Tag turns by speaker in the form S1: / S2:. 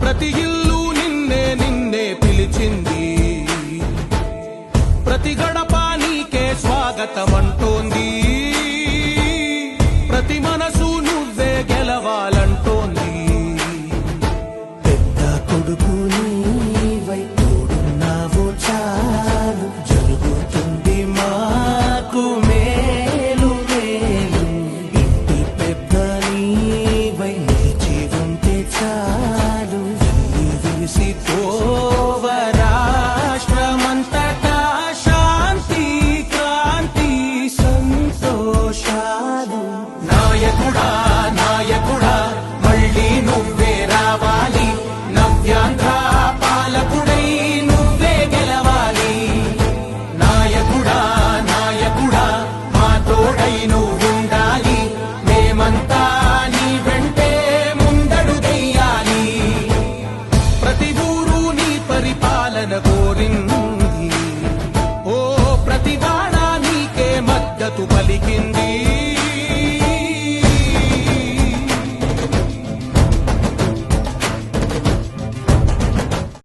S1: ప్రతి ఇల్లు నిన్నే నిన్నే పిలిచింది, ప్రతి గడప నీకే స్వాగతమంటోంది, ప్రతి మనసు నువ్వే గెలవాలంటోంది.
S2: పెద్ద కొడుకు నీవై తోడున్నావు చాలు, జరుగుతుంది మాకు మేలు మేలు. ఇంటి పెద్ద నీవై నిలిచి ఉంటే చాలు, విసి తోవ రాష్ట్రమంతటా శాంతి క్రాంతి సంతోషాలు. నాయకుడా నాయకుడా మళ్ళీ నువ్వే రావాలి, నవ్యాంధ్ర పాలకుడై నువ్వే గెలవాలి. నాయకుడా నాయకుడా మా తోడై నువ్వుండాలి, మేమంతా నీ వెంటే ముందడుగెయ్యాలి. ప్రతి ఊరు నీ పరిపాలన కోరింది, ఓ ప్రతి వాడ నీకే మద్దతు పలికింది.